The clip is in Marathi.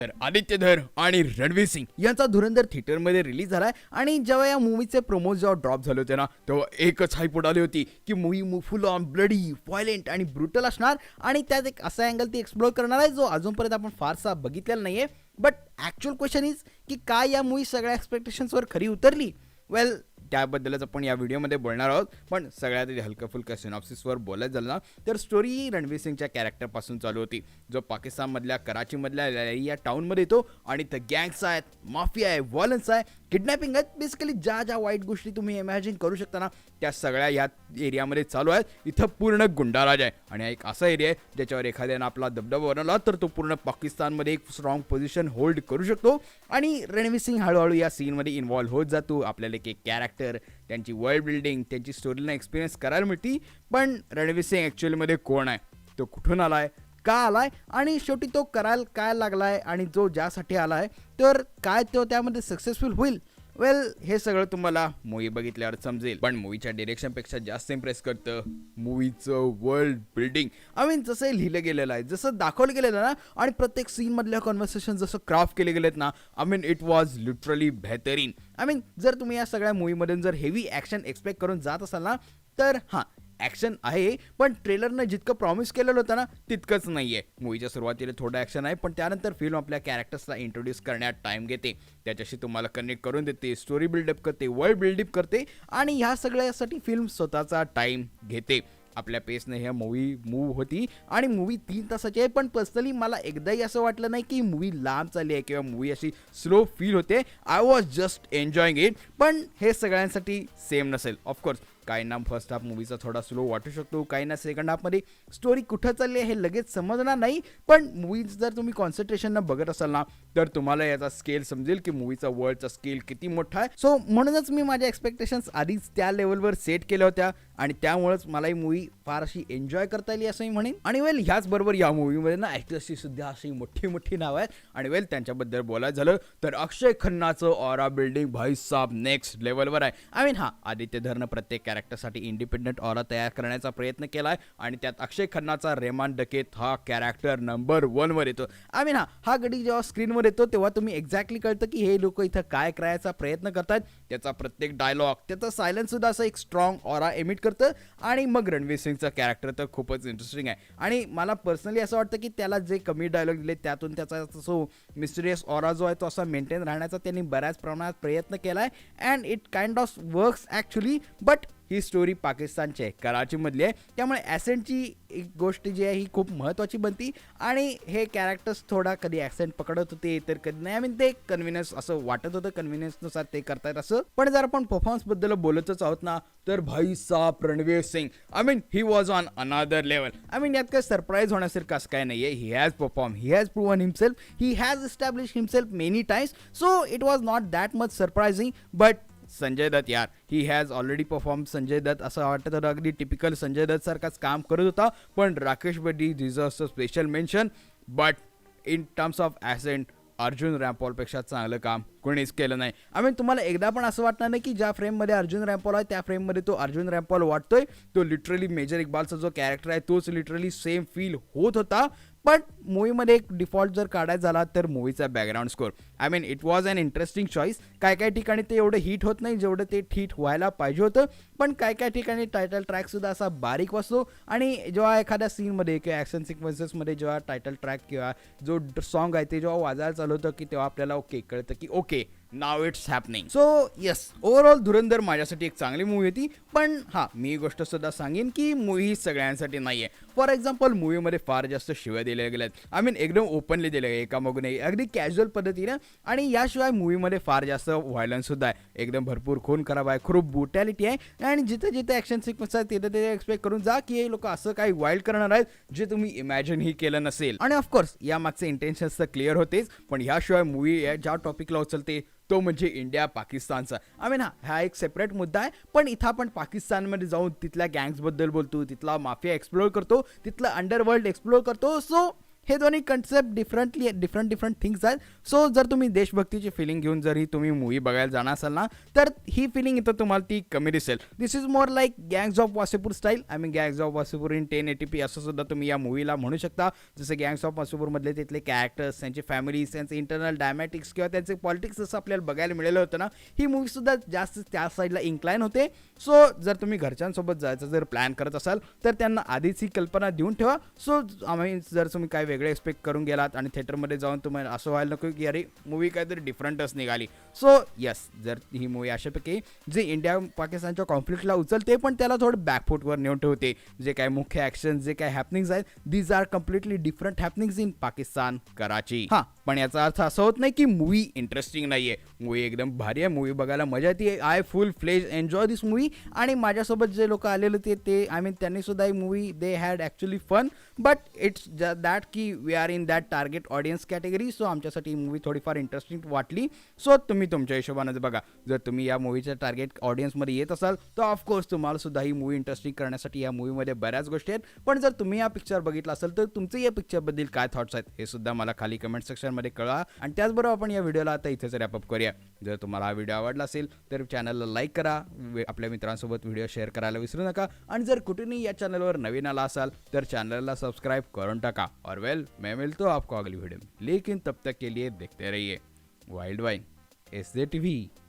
तर आदित्य धर आणि रणवीर सिंग यांचा धुरंधर थिएटरमध्ये रिलीज झालाय आणि जेव्हा या मूवीचे प्रोमोज जेव्हा ड्रॉप झाले होते ना तेव्हा एकच हाईप उडाली होती की movie full on bloody violent आणि ब्रुटल असणार आणि त्यात एक असा अँगल ती एक्सप्लोर करणार आहे जो अजूनपर्यंत आपण फारसा बघितलेला नाहीये. बट ॲक्च्युअल क्वेश्चन इज की काय या मूवी सगळ्या एक्सपेक्टेशन्सवर खरी उतरली. वेल त्याबद्दलच आपण या व्हिडिओमध्ये बोलणार आहोत. पण सगळ्यात आधी हलकं फुलकं सिनॉप्सिसवर बोलायचं झालं ना तर स्टोरी रणवीर सिंगच्या कॅरेक्टरपासून चालू होती जो पाकिस्तानमधल्या कराचीमधल्या या टाऊनमध्ये येतो आणि इथं गँग्स आहेत, माफिया आहे, व्हायलन्स आहे, किडनॅपिंग आहेत. बेसिकली ज्या ज्या वाईट गोष्टी तुम्ही इमॅजिन करू शकता ना त्या सगळ्या या एरियामध्ये चालू आहेत. इथं पूर्ण गुंडाराज आहे आणि एक असा एरिया आहे ज्याच्यावर एखाद्यानं आपला दबदबा बनवला तर तो पूर्ण पाकिस्तानमध्ये एक स्ट्रॉंग पोझिशन होल्ड करू शकतो. आणि रणवीर सिंग हळूहळू या सीनमध्ये इन्व्हॉल्व्ह होत जातो. आपल्याला एक कॅरेक्टर, त्यांची वर्ल्ड बिल्डिंग, त्यांची स्टोरीला एक्सपिरियन्स करायला मिळते. पण रणवीर सिंग ॲक्च्युअलीमध्ये कोण आहे, तो कुठून आलाय, का आलाय आणि शेवटी तो करायला काय लागलाय आणि जो ज्यासाठी आलाय तर काय तो त्यामध्ये सक्सेसफुल होईल. वेल हे सगळं तुम्हाला मूवी बघितल्यावर समजेल. पण मूवीच्या डिरेक्शनपेक्षा जास्त इम्प्रेस करतं मूवीचं वर्ल्ड बिल्डिंग. आय मीन जसं हे लिहिलं गेलेलं आहे, जसं दाखवलं गेलेलं ना आणि प्रत्येक सीनमधल्या कॉन्व्हर्सेशन जसं क्राफ्ट केले गेलेत ना, I mean it was literally बेहतरीन. आय मीन जर तुम्ही या सगळ्या मूवीमधून जर हेवी ॲक्शन एक्सपेक्ट करून जात असाल ना तर हां ॲक्शन आहे पण ट्रेलरनं जितकं प्रॉमिस केलेलं होतं ना तितकंच नाही आहे. मूवीच्या सुरुवातीला थोडं ॲक्शन आहे पण त्यानंतर फिल्म आपल्या कॅरेक्टर्सला इंट्रोड्यूस करण्यात टाईम घेते, त्याच्याशी तुम्हाला कनेक्ट करून देते, स्टोरी बिल्डअप करते, वर्ल्ड बिल्डअप करते आणि ह्या सगळ्यासाठी फिल्म स्वतःचा टाईम घेते. आपल्या पेसने ह्या मूवी मूव्ह होती आणि मूवी 3 तासाची आहे. पण पर्सनली मला एकदाही असं वाटलं नाही की मूवी लांब चालली आहे किंवा मूवी अशी स्लो फील होते. I was just enjoying it. पण हे सगळ्यांसाठी सेम नसेल. ऑफकोर्स काहींना फर्स्ट हाफ मूवीचा थोडा स्लो वाटू शकतो, काहींना सेकंड हाफमध्ये स्टोरी कुठं चालली आहे हे लगेच समजणार नाही. पण मूवीज जर तुम्ही कॉन्सन्ट्रेशननं बघत असाल ना तर तुम्हाला याचा स्केल समजेल की मूवीचा वर्ल्डचा स्केल किती मोठा आहे. सो म्हणूनच मी माझ्या एक्सपेक्टेशन्स आधीच त्या लेवलवर सेट केल्या होत्या आणि त्यामुळेच मला ही मूवी फार अशी एन्जॉय करता येईल असं मी म्हणेन. आणि वेल ह्याचबरोबर या मूवीमध्ये ना ॲक्टर्सची सुद्धा अशी मोठी मोठी नावं आहेत. आणि वेल त्यांच्याबद्दल बोलायचं झालं तर अक्षय खन्नाचं ऑरा बिल्डिंग भाई साब नेक्स्ट लेवलवर आहे. आय मीन आदित्य धरनं प्रत्येक कॅरेक्टरसाठी इंडिपेंडंट ऑरा तयार करण्याचा प्रयत्न केला आहे आणि त्यात अक्षय खन्नाचा रेमान डकेत हा कॅरेक्टर नंबर 1 वर येतो. आय मीन हा गडी जेव्हा स्क्रीनवर येतो तेव्हा तुम्ही एक्झॅक्टली कळतं की हे लोक इथं काय करायचा प्रयत्न करतात. त्याचा प्रत्येक डायलॉग, त्याचा सायलेन्स सुद्धा असं एक स्ट्रॉंग ऑरा एमिट करतं. आणि मग रणवीर सिंगचा कॅरेक्टर तर खूपच इंटरेस्टिंग आहे आणि मला पर्सनली असं वाटतं की त्याला जे कमी डायलॉग दिले त्यातून त्याचा जो मिस्टिरियस ऑरा जो आहे तो असा मेंटेन राहण्याचा त्यांनी बऱ्याच प्रमाणात प्रयत्न केला आहे and it kind of works actually. But he story पाकिस्तानची आहे, कराचीमधली आहे, त्यामुळे ॲसेंटची एक गोष्ट जी आहे ही खूप महत्त्वाची बनती. आणि हे कॅरेक्टर्स थोडा कधी ॲक्सेंट पकडत होते तर कधी नाही. आय मीन ते कन्व्हिनियन्स असं वाटत होतं, कन्व्हिनियन्सनुसार ते करतायत असं. पण जर आपण परफॉर्मन्सबद्दल बोलतच आहोत ना तर भाई साब Ranveer Singh I mean he was on another level. I mean यात काय सरप्राईज होण्यासारखं असं काय नाही आहे. He has perform, he has proven himself, he has establish himself many times. So it was not that much surprising. But Sanjay Dutt यार he has already perform. Sanjay Dutt असं वाटत होतं अगदी टिपिकल संजय दत्त सारखाच काम करत होता. पण Rakesh buddy deserves a special mention. But in terms of accent Arjun रॅम्पॉलपेक्षा चांगलं काम कोणीच केलं नाही. आय मीन तुम्हाला एकदा पण असं वाटणार नाही की ज्या फ्रेममध्ये अर्जुन रॅम्पॉल आहे त्या फ्रेममध्ये तो अर्जुन रॅम्पॉल वाटतोय. तो लिटरली मेजर इक्बालचा जो कॅरेक्टर आहे तोच लिटरली सेम फील होत होता. पण मूवीमध्ये एक डिफॉल्ट जर काढायचा झाला तर मूवीचा background score I mean it was an interesting choice. काय काय ठिकाणी ते एवढं हिट होत नाही जेवढं ते हिट व्हायला पाहिजे होतं. पण काय काय ठिकाणी टायटल ट्रॅकसुद्धा असा बारीक वाजतो आणि जेव्हा एखाद्या सीनमध्ये किंवा ॲक्शन सिक्वेन्सेसमध्ये जेव्हा टायटल ट्रॅक किंवा जो सॉन्ग आहे ते जेव्हा वाजायला चालू होतं की तेव्हा आपल्याला कळतं की okay now it's happening. So yes overall Dhurandhar माझ्यासाठी एक चांगली मूवी होती. पण हां मी गोष्ट सुद्धा सांगेन की मूवी ही सगळ्यांसाठी नाही आहे. फॉर एक्झाम्पल मूवीमध्ये फार जास्त शिव्या दिल्या गेल्यात. आय मीन एकदम ओपनली दिल्या गेल्या एकामागून एक अगदी कॅज्युअल पद्धतीनं. आणि याशिवाय मूवीमध्ये फार जास्त व्हायलन्स सुद्धा आहे. एकदम भरपूर खून खराब आहे, खूप ब्रुटॅलिटी आहे आणि जिथे जिथे ॲक्शन सिक्वेन्स आहे तिथे तिथे एक्सपेक्ट करून जा की हे लोक असं काही वाईल्ड करणार आहेत जे तुम्ही इमॅजिनही केलं नसेल. आणि ऑफकोर्स यामागचे इंटेन्शन्स तर क्लिअर होतेच. पण ह्याशिवाय मूवी ज्या टॉपिकला उचलते तो म्हणजे इंडिया पाकिस्तानचा. आय मीन हा एक सेपरेट मुद्दा आहे. पण इथं आपण पाकिस्तानमध्ये जाऊन तिथल्या गँग्सबद्दल बोलतो, तिथला माफिया एक्सप्लोर करतो, तिथलं अंडरवर्ल्ड एक्सप्लोर करतो. सो हे दोन्ही कन्सेप्ट डिफरंट थिंग्स आहेत. सो जर तुम्ही देशभक्तीची फिलिंग घेऊन जर ही तुम्ही मूवी बघायला जाणार असाल ना, तर ही फिलिंग इथं तुम्हाला ती कमी दिसेल. This is more like gangs of Wasseypur style. I mean gangs of Wasseypur in 1080p असं सुद्धा तुम्ही या मूवीला म्हणू शकता. जसं गँग्स ऑफ वासेपूरमधले तिथले कॅरेक्टर्स, त्यांची फॅमिलीज, त्यांचे इंटरनल डायमॅटिक्स किंवा त्यांचे पॉलिटिक्स जसं आपल्याला बघायला मिळालं होतं ना, ही मूवीसुद्धा जास्त त्या साईडला इन्क्लाइन होते. सो जर तुम्ही घरच्यांसोबत जायचं जर प्लॅन करत असाल तर त्यांना आधीच ही कल्पना देऊन ठेवा. सो आम्ही जर तुम्ही काय वेगळे एक्सपेक्ट करून गेलात आणि थिएटरमध्ये जाऊन तुम्हाला असं व्हायला नको की अरे मूवी काहीतरी डिफरंटच निघाली. सो यस, जर ही मूवी अशापैकी जे इंडिया पाकिस्तानच्या कॉन्फ्लिक्टला उचलते पण त्याला थोडं बॅकफूटवर नेऊन ठेवते. जे काय मुख्य ॲक्शन, जे काय हॅपनिंग्स आहेत, these are completely different happenings in Pakistan, Karachi. हां, पण याचा अर्थ असा होत नाही की मूवी इंटरेस्टिंग नाही आहे. मूवी एकदम भारी आहे, मूवी बघायला मजा येते. आय फुल फ्लेज एन्जॉय दिस मूवी. आणि माझ्यासोबत जे लोक आलेले ते आय मीन त्यांनी सुद्धा ही movie they had actually fun. But it's that की we are in that target audience category. So आमच्यासाठी ही मूवी थोडीफार इंटरेस्टिंग वाटली. सो तुम्ही तुमच्या हिशोबाने बघा. जर तुम्ही या मूवीच्या टार्गेट ऑडियन्समध्ये येत असाल तर ऑफकोर्स तुम्हाला सुद्धा ही मूवी इंटरेस्टिंग करण्यासाठी या मूवीमध्ये बऱ्याच गोष्टी आहेत. पण जर तुम्ही हा पिक्चर बघितला असेल तर तुमचे या पिक्चरबद्दल काय थॉट्स आहेत हे सुद्धा मला खाली कमेंट सेक्शनमध्ये कळवा. आणि त्याचबरोबर आपण या व्हिडिओला आता इथेच रॅपअप करूया. जर तुम्हाला हा व्हिडिओ आवडला असेल तर चॅनलला लाईक करा, आपल्या मित्रांसोबत व्हिडिओ शेअर करायला विसरू नका. आणि जर कुठेही या चॅनलवर नवीन आला असाल तर चॅनलला सबस्क्राइब करून टाका. और वेल, मैं मिलता हूँ आपको अगली वीडियो में, लेकिन तब तक के लिए देखते रहिए वाइल्ड वाइन, SD TV.